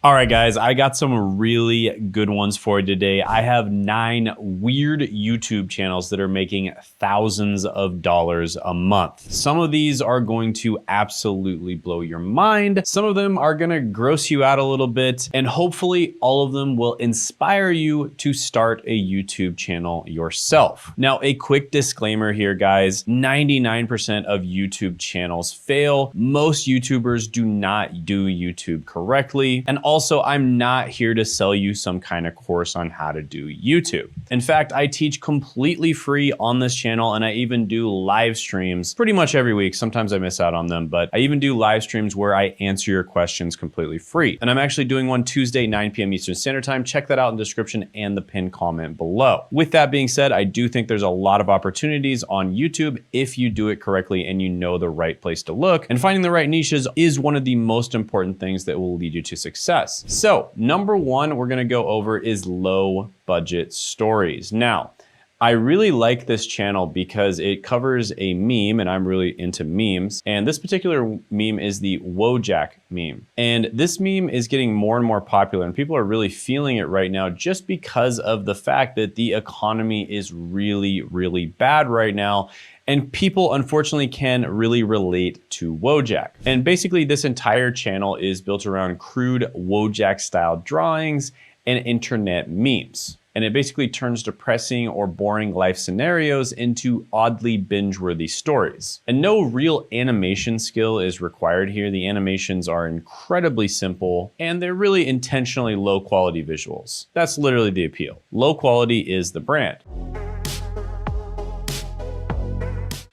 All right, guys, I got some really good ones for you today. I have 9 weird YouTube channels that are making thousands of dollars a month. Some of these are going to absolutely blow your mind. Some of them are gonna gross you out a little bit, and hopefully all of them will inspire you to start a YouTube channel yourself. Now, a quick disclaimer here, guys, 99% of YouTube channels fail. Most YouTubers do not do YouTube correctly. And also, I'm not here to sell you some kind of course on how to do YouTube. In fact, I teach completely free on this channel, and I even do live streams pretty much every week. Sometimes I miss out on them, but I even do live streams where I answer your questions completely free. And I'm actually doing one Tuesday, 9 p.m. Eastern Standard Time. Check that out in the description and the pinned comment below. With that being said, I do think there's a lot of opportunities on YouTube if you do it correctly and you know the right place to look. And finding the right niches is one of the most important things that will lead you to success. So number one we're gonna go over is low budget stories. Now, I really like this channel because it covers a meme, and I'm really into memes. And this particular meme is the Wojak meme. And this meme is getting more and more popular, and people are really feeling it right now just because of the fact that the economy is really, really bad right now. And people unfortunately can really relate to Wojak. And basically this entire channel is built around crude Wojak style drawings and internet memes. And it basically turns depressing or boring life scenarios into oddly binge-worthy stories. And no real animation skill is required here. The animations are incredibly simple, and they're really intentionally low quality visuals. That's literally the appeal. Low quality is the brand.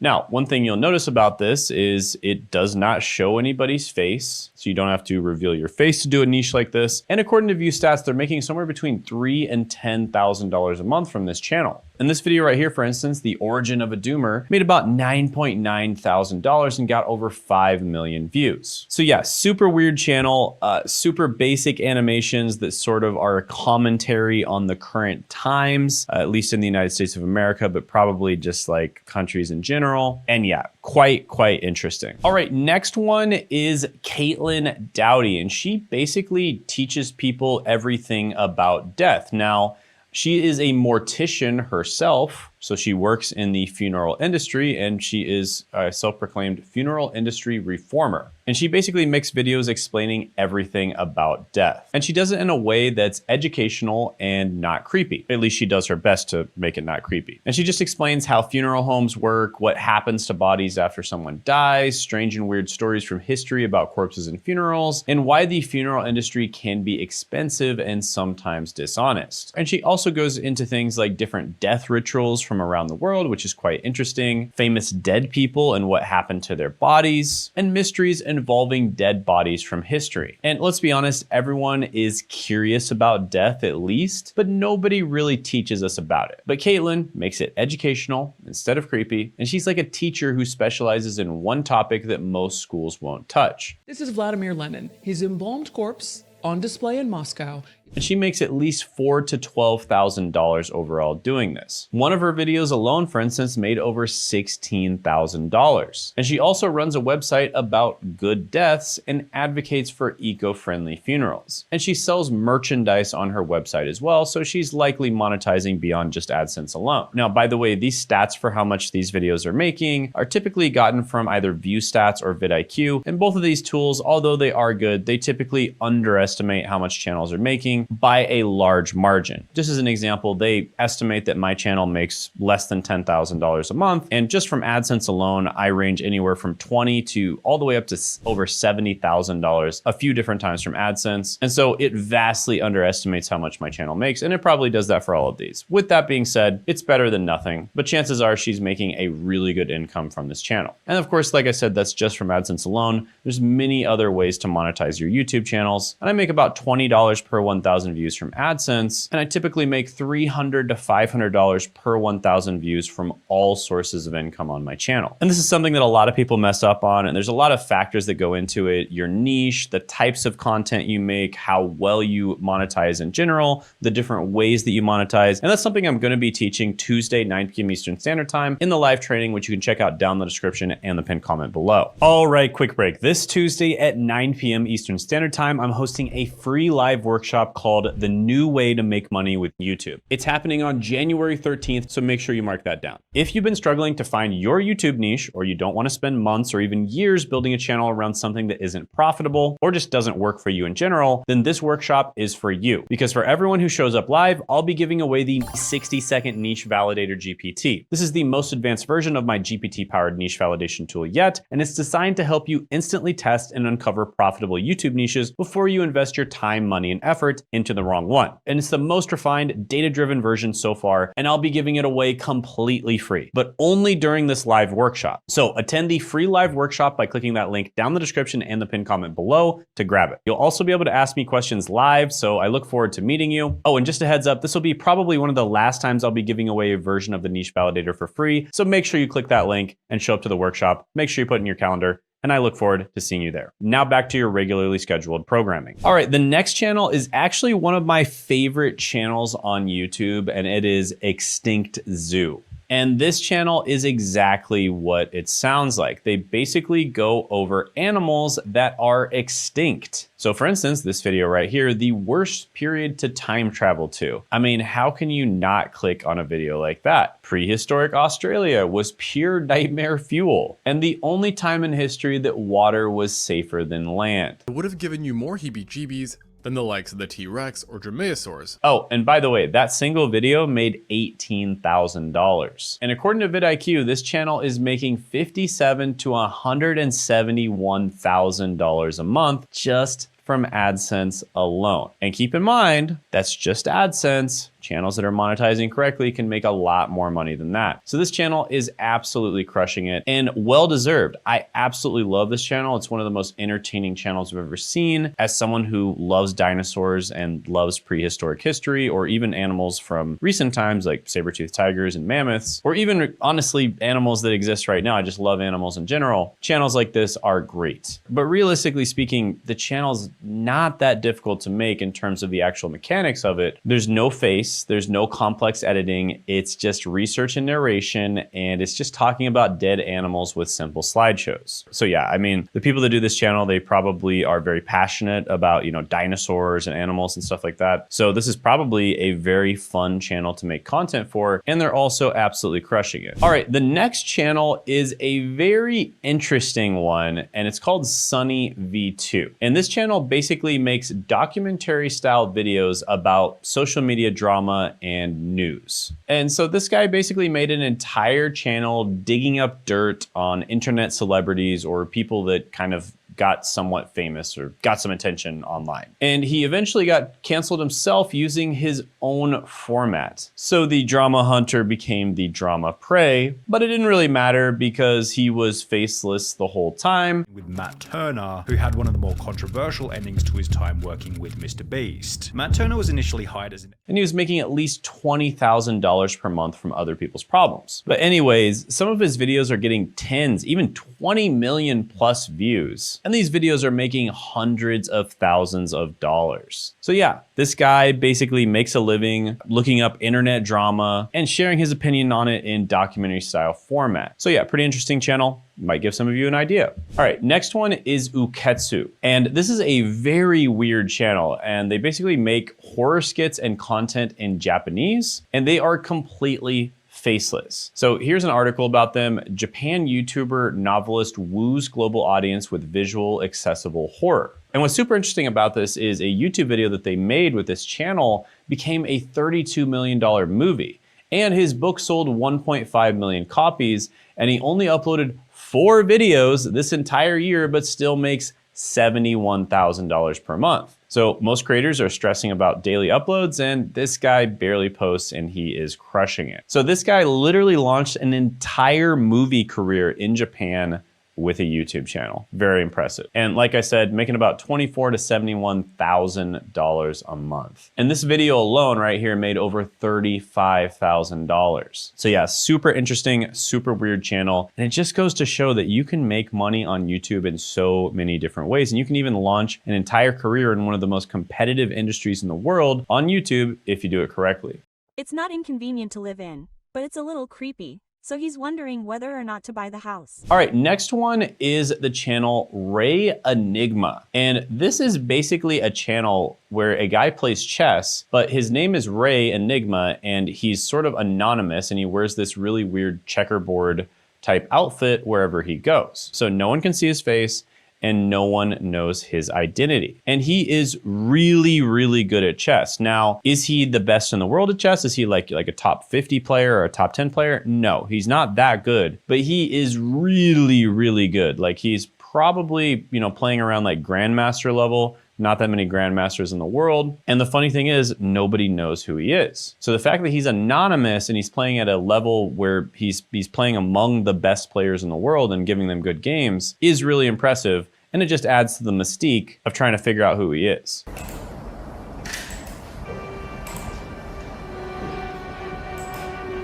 Now, one thing you'll notice about this is it does not show anybody's face, so you don't have to reveal your face to do a niche like this. And according to view stats, they're making somewhere between $3,000 and $10,000 a month from this channel. In this video right here, for instance, The Origin of a Doomer made about $9.9 thousand and got over 5 million views. So yeah, super weird channel, super basic animations that sort of are a commentary on the current times, at least in the United States of America, but probably just like countries in general. And yeah, quite interesting. All right, next one is Caitlin Dowdy, and she basically teaches people everything about death. Now, she is a mortician herself, so she works in the funeral industry, and she is a self-proclaimed funeral industry reformer. And she basically makes videos explaining everything about death. And she does it in a way that's educational and not creepy. At least she does her best to make it not creepy. And she just explains how funeral homes work, what happens to bodies after someone dies, strange and weird stories from history about corpses and funerals, and why the funeral industry can be expensive and sometimes dishonest. And she also goes into things like different death rituals from around the world, which is quite interesting, famous dead people and what happened to their bodies, and mysteries involving dead bodies from history. And let's be honest, everyone is curious about death at least, but nobody really teaches us about it. But Caitlin makes it educational instead of creepy, and she's like a teacher who specializes in one topic that most schools won't touch. This is Vladimir Lenin. His embalmed corpse on display in Moscow. And she makes at least $4,000 to $12,000 overall doing this. One of her videos alone, for instance, made over $16,000. And she also runs a website about good deaths and advocates for eco-friendly funerals. And she sells merchandise on her website as well, so she's likely monetizing beyond just AdSense alone. Now, by the way, these stats for how much these videos are making are typically gotten from either view stats or vidIQ. And both of these tools, although they are good, they typically underestimate how much channels are making by a large margin. Just as an example, they estimate that my channel makes less than $10,000 a month. And just from AdSense alone, I range anywhere from $20,000 to all the way up to over $70,000 a few different times from AdSense. And so it vastly underestimates how much my channel makes. And it probably does that for all of these. With that being said, it's better than nothing, but chances are she's making a really good income from this channel. And of course, like I said, that's just from AdSense alone. There's many other ways to monetize your YouTube channels. And I make about $20 per 1,000 1,000 views from AdSense, and I typically make $300 to $500 per 1,000 views from all sources of income on my channel. And this is something that a lot of people mess up on, and there's a lot of factors that go into it. Your niche, the types of content you make, how well you monetize in general, the different ways that you monetize. And that's something I'm gonna be teaching Tuesday, 9 p.m. Eastern Standard Time in the live training, which you can check out down in the description and the pinned comment below. All right, quick break. This Tuesday at 9 p.m. Eastern Standard Time, I'm hosting a free live workshop called The New Way to Make Money with YouTube. It's happening on January 13th, so make sure you mark that down. If you've been struggling to find your YouTube niche, or you don't want to spend months or even years building a channel around something that isn't profitable or just doesn't work for you in general, then this workshop is for you. Because for everyone who shows up live, I'll be giving away the 60-second niche validator GPT. This is the most advanced version of my GPT-powered niche validation tool yet, and it's designed to help you instantly test and uncover profitable YouTube niches before you invest your time, money, and effort into the wrong one. And it's the most refined, data-driven version so far, and I'll be giving it away completely free, but only during this live workshop. So attend the free live workshop by clicking that link down the description and the pinned comment below to grab it. You'll also be able to ask me questions live, so I look forward to meeting you. Oh, and just a heads up, this will be probably one of the last times I'll be giving away a version of the niche validator for free, so make sure you click that link and show up to the workshop. Make sure you put it in your calendar, and I look forward to seeing you there. Now back to your regularly scheduled programming. All right, the next channel is actually one of my favorite channels on YouTube, and it is Extinct Zoo. And this channel is exactly what it sounds like. They basically go over animals that are extinct. So for instance, this video right here, the worst period to time travel to. I mean, how can you not click on a video like that? Prehistoric Australia was pure nightmare fuel, and the only time in history that water was safer than land. It would have given you more heebie-jeebies than the likes of the T-Rex or Dromaeosaurs. Oh, and by the way, that single video made $18,000. And according to vidIQ, this channel is making $57,000 to $171,000 a month just from AdSense alone. And keep in mind, that's just AdSense. Channels that are monetizing correctly can make a lot more money than that. So this channel is absolutely crushing it, and well-deserved. I absolutely love this channel. It's one of the most entertaining channels I've ever seen. As someone who loves dinosaurs and loves prehistoric history, or even animals from recent times like saber-toothed tigers and mammoths, or even honestly animals that exist right now, I just love animals in general. Channels like this are great. But realistically speaking, the channel's not that difficult to make in terms of the actual mechanics of it. There's no face, there's no complex editing. It's just research and narration, and it's just talking about dead animals with simple slideshows. So yeah, I mean, the people that do this channel, they probably are very passionate about, you know, dinosaurs and animals and stuff like that. So this is probably a very fun channel to make content for, and they're also absolutely crushing it. All right, the next channel is a very interesting one, and it's called Sunny V2. And this channel basically makes documentary style videos about social media drama and news. And so this guy basically made an entire channel digging up dirt on internet celebrities or people that kind of got somewhat famous or got some attention online. And he eventually got canceled himself using his own format. So the drama hunter became the drama prey, but it didn't really matter because he was faceless the whole time. With Matt Turner, who had one of the more controversial endings to his time working with Mr. Beast. Matt Turner was initially hired as an... And he was making at least $20,000 per month from other people's problems. But anyways, some of his videos are getting tens, even 20 million plus views. And these videos are making hundreds of thousands of dollars. So yeah, this guy basically makes a living looking up internet drama and sharing his opinion on it in documentary style format. So yeah, pretty interesting channel. Might give some of you an idea. All right, next one is Uketsu. And this is a very weird channel, and they basically make horror skits and content in Japanese, and they are completely faceless. So here's an article about them. Japan YouTuber novelist woos global audience with visual accessible horror. And what's super interesting about this is a YouTube video that they made with this channel became a $32 million movie. And his book sold 1.5 million copies, and he only uploaded 4 videos this entire year, but still makes $71,000 per month. So most creators are stressing about daily uploads, and this guy barely posts and he is crushing it. So this guy literally launched an entire movie career in Japan with a YouTube channel. Very impressive. And like I said, making about $24,000 to $71,000 a month. And this video alone right here made over $35,000. So yeah, super interesting, super weird channel. And it just goes to show that you can make money on YouTube in so many different ways. And you can even launch an entire career in one of the most competitive industries in the world on YouTube if you do it correctly. It's not inconvenient to live in, but it's a little creepy. So he's wondering whether or not to buy the house. All right, next one is the channel Ray Enigma. And this is basically a channel where a guy plays chess, but his name is Ray Enigma and he's sort of anonymous and he wears this really weird checkerboard type outfit wherever he goes. So no one can see his face and no one knows his identity. And he is really, really good at chess. Now, is he the best in the world at chess? Is he like a top 50 player or a top 10 player? No, he's not that good, but he is really, really good. Like he's probably, you know, playing around like grandmaster level. Not that many grandmasters in the world. And the funny thing is, nobody knows who he is. So the fact that he's anonymous and he's playing at a level where he's playing among the best players in the world and giving them good games is really impressive. And it just adds to the mystique of trying to figure out who he is.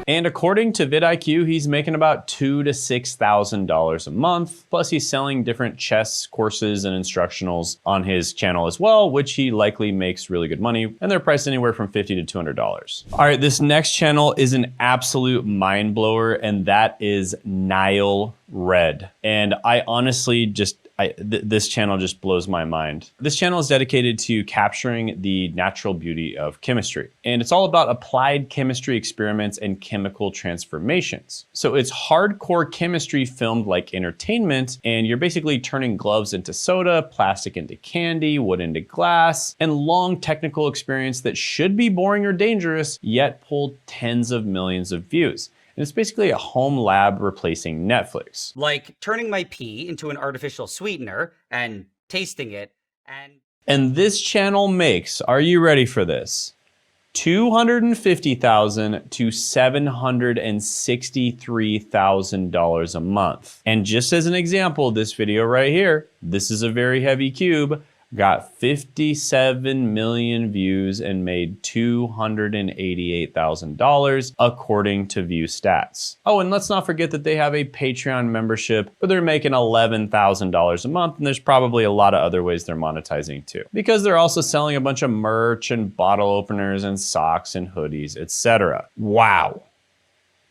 And according to vidIQ, he's making about $2,000 to $6,000 a month. Plus he's selling different chess courses and instructionals on his channel as well, which he likely makes really good money. And they're priced anywhere from $50 to $200. All right, this next channel is an absolute mind blower, and that is Nile Red. And I honestly just, this channel just blows my mind. This channel is dedicated to capturing the natural beauty of chemistry. And it's all about applied chemistry experiments and chemical transformations. So it's hardcore chemistry filmed like entertainment, and you're basically turning gloves into soda, plastic into candy, wood into glass, and long technical experience that should be boring or dangerous, yet pulled tens of millions of views. And it's basically a home lab replacing Netflix. Like turning my pee into an artificial sweetener and tasting it And this channel makes, are you ready for this? $250,000 to $763,000 a month. And just as an example, this video right here, this is a very heavy cube, got 57 million views and made $288,000 according to View Stats. Oh, and let's not forget that they have a Patreon membership where they're making $11,000 a month, and there's probably a lot of other ways they're monetizing too, because they're also selling a bunch of merch and bottle openers and socks and hoodies, etc. Wow.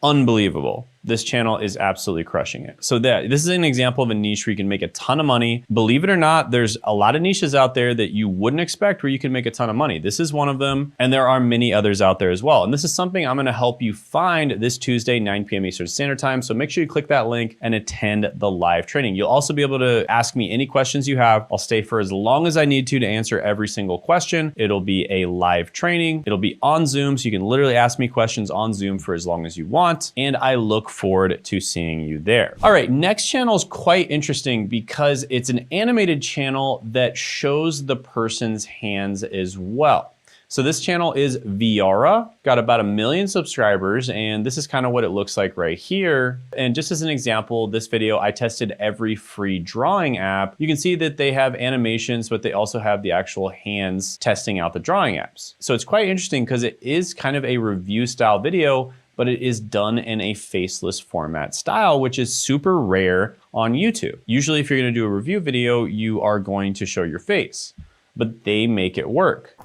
Unbelievable. This channel is absolutely crushing it. So this is an example of a niche where you can make a ton of money. Believe it or not, there's a lot of niches out there that you wouldn't expect where you can make a ton of money. This is one of them, and there are many others out there as well. And this is something I'm gonna help you find this Tuesday, 9 p.m. Eastern Standard Time. So make sure you click that link and attend the live training. You'll also be able to ask me any questions you have. I'll stay for as long as I need to answer every single question. It'll be a live training. It'll be on Zoom, so you can literally ask me questions on Zoom for as long as you want. And I look forward to seeing you there. All right, next channel is quite interesting because it's an animated channel that shows the person's hands as well. So this channel is Viara, got about 1 million subscribers, and this is kind of what it looks like right here. And just as an example, this video, I tested every free drawing app. You can see that they have animations, but they also have the actual hands testing out the drawing apps. So it's quite interesting because it is kind of a review style video, but it is done in a faceless format style, which is super rare on YouTube. Usually if you're gonna do a review video, you are going to show your face, but they make it work.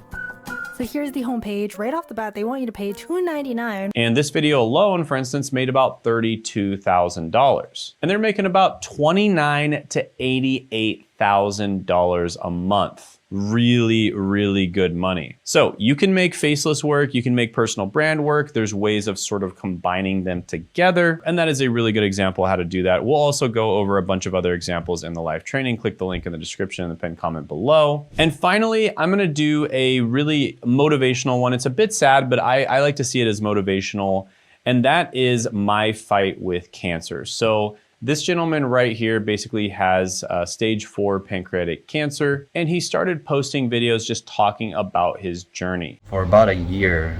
So here's the homepage. Right off the bat, they want you to pay $2.99. And this video alone, for instance, made about $32,000. And they're making about $29,000 to $88,000 a month. Really, really good money. So you can make faceless work, you can make personal brand work. There's ways of sort of combining them together. And that is a really good example of how to do that. We'll also go over a bunch of other examples in the live training. Click the link in the description and the pinned comment below. And finally, I'm gonna do a really motivational one. It's a bit sad, but I like to see it as motivational. And that is my fight with cancer. So this gentleman right here basically has stage 4 pancreatic cancer, and he started posting videos just talking about his journey. For about a year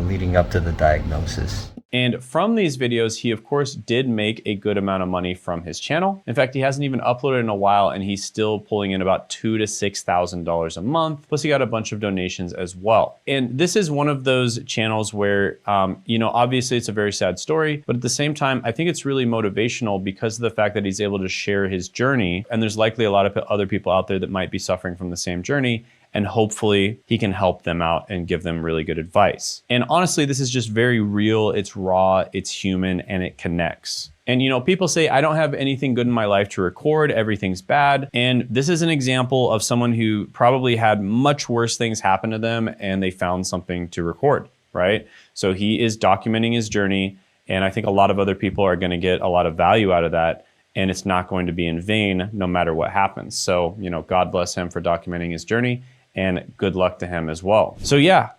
leading up to the diagnosis, And from these videos, he of course did make a good amount of money from his channel. In fact, he hasn't even uploaded in a while and he's still pulling in about $2,000 to $6,000 a month. Plus he got a bunch of donations as well. And this is one of those channels where, you know, obviously it's a very sad story, but at the same time, I think it's really motivational because of the fact that he's able to share his journey. And there's likely a lot of other people out there that might be suffering from the same journey. And hopefully he can help them out and give them really good advice. And honestly, this is just very real. It's raw, it's human, and it connects. And you know, people say, I don't have anything good in my life to record, everything's bad. And this is an example of someone who probably had much worse things happen to them and they found something to record, right? So he is documenting his journey. And I think a lot of other people are gonna get a lot of value out of that. And it's not going to be in vain no matter what happens. So, you know, God bless him for documenting his journey. And good luck to him as well. So yeah,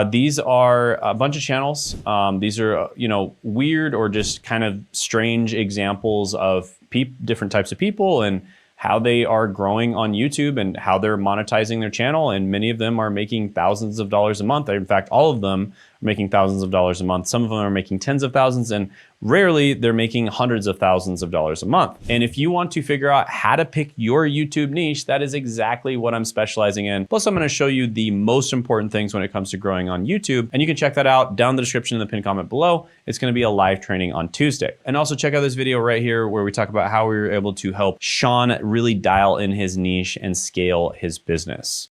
these are a bunch of channels. These are, you know, weird or just kind of strange examples of different types of people and how they are growing on YouTube and how they're monetizing their channel. And many of them are making thousands of dollars a month. In fact, all of them are making thousands of dollars a month. Some of them are making tens of thousands, and rarely they're making hundreds of thousands of dollars a month. And if you want to figure out how to pick your YouTube niche, that is exactly what I'm specializing in. Plus, I'm gonna show you the most important things when it comes to growing on YouTube. And you can check that out down in the description in the pinned comment below. It's gonna be a live training on Tuesday. And also check out this video right here where we talk about how we were able to help Sean really dial in his niche and scale his business.